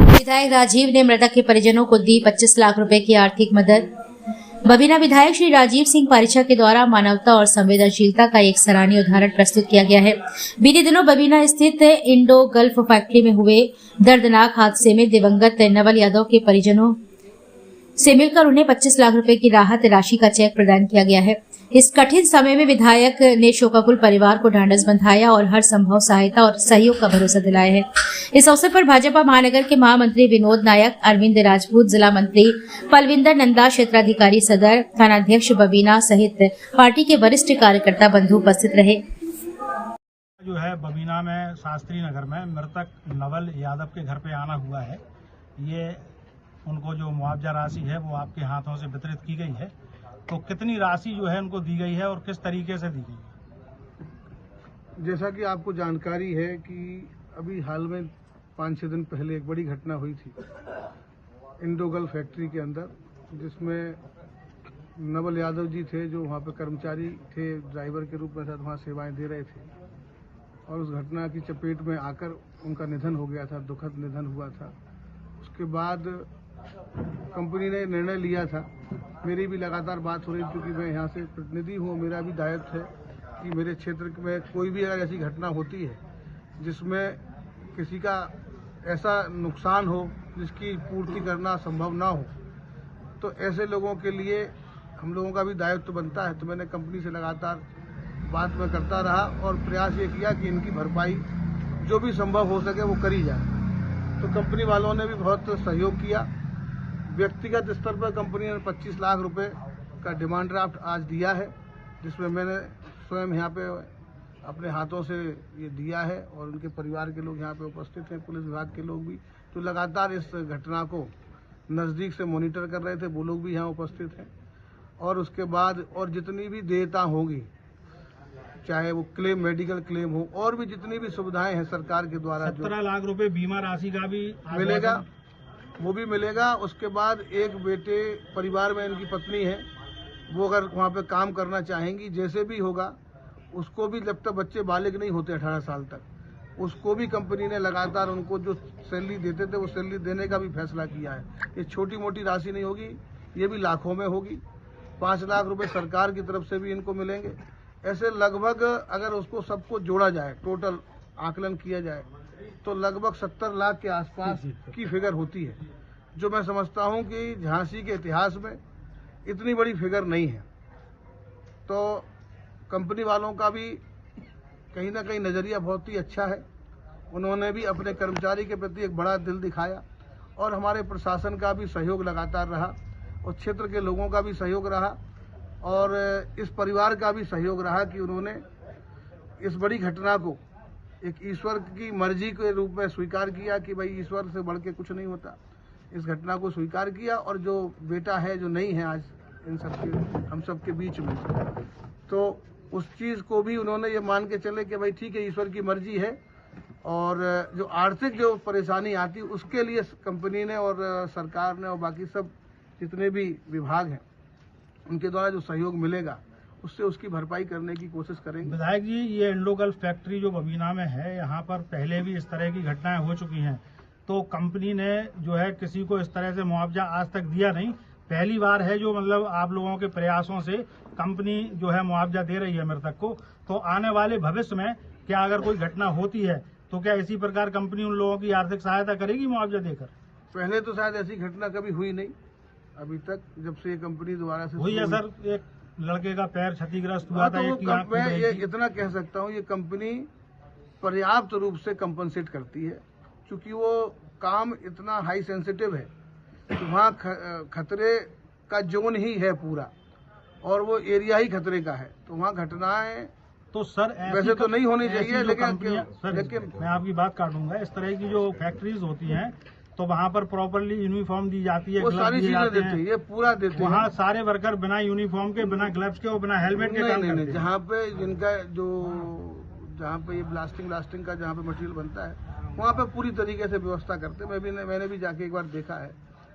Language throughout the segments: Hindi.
विधायक राजीव ने मृतक के परिजनों को दी 25 लाख रुपए की आर्थिक मदद। बबीना विधायक श्री राजीव सिंह पारिछा के द्वारा मानवता और संवेदनशीलता का एक सराहनीय उदाहरण प्रस्तुत किया गया है। बीते दिनों बबीना स्थित इंडो गल्फ फैक्ट्री में हुए दर्दनाक हादसे में दिवंगत नवल यादव के परिजनों से मिलकर उन्हें 25 लाख रुपए की राहत राशि का चेक प्रदान किया गया है। इस कठिन समय में विधायक ने शोकाकुल परिवार को ढांढस बंधाया और हर संभव सहायता और सहयोग का भरोसा दिलाया है। इस अवसर पर भाजपा महानगर के महामंत्री विनोद नायक, अरविंद राजपूत, जिला मंत्री पलविंदर नंदा, क्षेत्राधिकारी सदर, थानाध्यक्ष बबीना सहित पार्टी के वरिष्ठ कार्यकर्ता बंधु उपस्थित रहे। जो है बबीना में शास्त्री नगर में मृतक नवल यादव के घर पे आना हुआ है। ये उनको जो मुआवजा राशि है वो आपके हाथों से वितरित की गई है। तो कितनी राशि जो है उनको दी गई है और किस तरीके से दी गई है? जैसा कि आपको जानकारी है कि अभी हाल में 5-6 दिन पहले एक बड़ी घटना हुई थी इंडोगल फैक्ट्री के अंदर, जिसमें नवल यादव जी थे जो वहाँ पे कर्मचारी थे, ड्राइवर के रूप में साथ वहाँ सेवाएं दे रहे थे, और उस घटना की चपेट में आकर उनका निधन हो गया था, दुखद निधन हुआ था। उसके बाद कंपनी ने निर्णय लिया था, मेरी भी लगातार बात हो रही थी क्योंकि मैं यहाँ से प्रतिनिधि हूँ, मेरा भी दायित्व है कि मेरे क्षेत्र में कोई भी अगर ऐसी घटना होती है जिसमें किसी का ऐसा नुकसान हो जिसकी पूर्ति करना संभव ना हो, तो ऐसे लोगों के लिए हम लोगों का भी दायित्व बनता है। तो मैंने कंपनी से लगातार बात में करता रहा और प्रयास ये किया कि इनकी भरपाई जो भी संभव हो सके वो करी जाए। तो कंपनी वालों ने भी बहुत सहयोग किया। व्यक्तिगत स्तर पर कंपनी ने 25 लाख रुपए का डिमांड ड्राफ्ट आज दिया है, जिसमें मैंने स्वयं यहाँ पे अपने हाथों से ये दिया है और उनके परिवार के लोग यहाँ पे उपस्थित हैं, पुलिस विभाग के लोग भी तो लगातार इस घटना को नज़दीक से मॉनिटर कर रहे थे, वो लोग भी यहाँ उपस्थित हैं। और उसके बाद और जितनी भी देयता होंगी, चाहे वो क्लेम, मेडिकल क्लेम हो, और भी जितनी भी सुविधाएं हैं सरकार के द्वारा, 17 लाख रुपए बीमा राशि का भी मिलेगा, वो भी मिलेगा। उसके बाद एक बेटे परिवार में इनकी पत्नी है, वो अगर वहाँ पे काम करना चाहेंगी, जैसे भी होगा उसको भी, जब तक बच्चे बालिग नहीं होते 18 साल तक, उसको भी कंपनी ने लगातार उनको जो सैलरी देते थे वो सैलरी देने का भी फैसला किया है। ये छोटी मोटी राशि नहीं होगी, ये भी लाखों में होगी। 5 लाख रुपए सरकार की तरफ से भी इनको मिलेंगे। ऐसे लगभग अगर उसको सबको जोड़ा जाए, टोटल आकलन किया जाए, तो लगभग 70 लाख के आसपास की फिगर होती है, जो मैं समझता हूं कि झांसी के इतिहास में इतनी बड़ी फिगर नहीं है। तो कंपनी वालों का भी कहीं ना कहीं नज़रिया बहुत ही अच्छा है। उन्होंने भी अपने कर्मचारी के प्रति एक बड़ा दिल दिखाया और हमारे प्रशासन का भी सहयोग लगातार रहा और क्षेत्र के लोगों का भी सहयोग रहा और इस परिवार का भी सहयोग रहा कि उन्होंने इस बड़ी घटना को एक ईश्वर की मर्जी के रूप में स्वीकार किया कि भाई ईश्वर से बढ़ के कुछ नहीं होता। इस घटना को स्वीकार किया और जो बेटा है, जो नहीं है आज इन सबके, हम सबके बीच में, तो उस चीज़ को भी उन्होंने ये मान के चले कि भाई ठीक है, ईश्वर की मर्जी है। और जो आर्थिक जो परेशानी आती उसके लिए कंपनी ने और सरकार ने और बाकी सब जितने भी विभाग हैं उनके द्वारा जो सहयोग मिलेगा उससे उसकी भरपाई करने की कोशिश करेंगे। विधायक जी, ये इंडोगल्फ फैक्ट्री जो बबीना में है, यहाँ पर पहले भी इस तरह की घटनाएं हो चुकी हैं, तो कंपनी ने जो है किसी को इस तरह से मुआवजा आज तक दिया नहीं। पहली बार है जो मतलब आप लोगों के प्रयासों से कंपनी जो है मुआवजा दे रही है मृतक को। तो आने वाले भविष्य में क्या अगर कोई घटना होती है तो क्या इसी प्रकार कंपनी उन लोगों की आर्थिक सहायता करेगी मुआवजा देकर? पहले तो शायद ऐसी घटना कभी हुई नहीं अभी तक, जब से ये कंपनी दोबारा से हुई है सर। एक लड़के का पैर क्षतिग्रस्त हुआ था। मैं ये इतना कह सकता हूँ, ये कंपनी पर्याप्त रूप से कंपनसेट करती है, क्योंकि वो काम इतना हाई सेंसिटिव है, वहाँ खतरे का जोन ही है पूरा और वो एरिया ही खतरे का है, तो वहाँ घटनाएं तो सर वैसे तो नहीं होनी चाहिए, लेकिन मैं आपकी बात काटूंगा। इस तरह की जो फैक्ट्रीज होती हैं तो वहाँ पर प्रॉपरली यूनिफॉर्म दी जाती है, वो सारी चीजें देते हैं, ये पूरा देते हैं। वहाँ सारे वर्कर बिना यूनिफॉर्म के, बिना ग्लव्स के और बिना हेलमेट के काम करते हैं। जहाँ पे जिनका जो जहाँ पे ये ब्लास्टिंग का जहाँ पे मटेरियल बनता है वहाँ पे पूरी तरीके से व्यवस्था करते हैं। मैंने भी जाके एक बार देखा है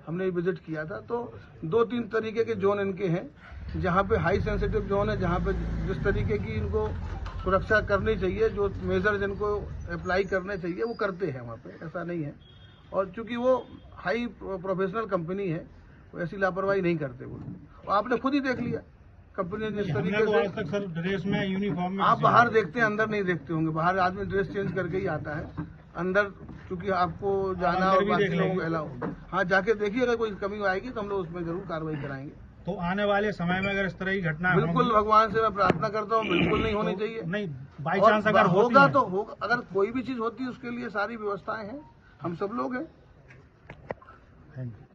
हमने विजिट किया था। तो 2-3 तरीके के जोन इनके हैं, जहाँ पे हाई सेंसिटिव जोन है, जहाँ पे जिस तरीके की इनको सुरक्षा करनी चाहिए, जो मेजर्स इनको अप्लाई करने चाहिए वो करते हैं वहाँ पे, ऐसा नहीं है। और चूंकि वो हाई प्रोफेशनल कंपनी है, वो ऐसी लापरवाही नहीं करते वो। आपने खुद ही देख लिया कंपनी जिस तरीके हमने तो आज से, तक सर ड्रेस में यूनिफॉर्म में आप बाहर देखते हैं, अंदर नहीं देखते होंगे। बाहर आदमी ड्रेस चेंज करके ही आता है, अंदर चूंकि आपको जाना और बाकी लोग अलाउ। हाँ, जाके देखिए, अगर कोई कमी आएगी तो हम लोग उसमें जरूर कार्रवाई कराएंगे। तो आने वाले समय में अगर इस तरह की घटना बिल्कुल भगवान से मैं प्रार्थना करता हूँ, बिल्कुल नहीं होनी चाहिए। नहीं, बाई चांस अगर होगा तो होगा, अगर कोई भी चीज होती है उसके लिए सारी व्यवस्थाएं हैं, हम सब लोग हैं। Thank you.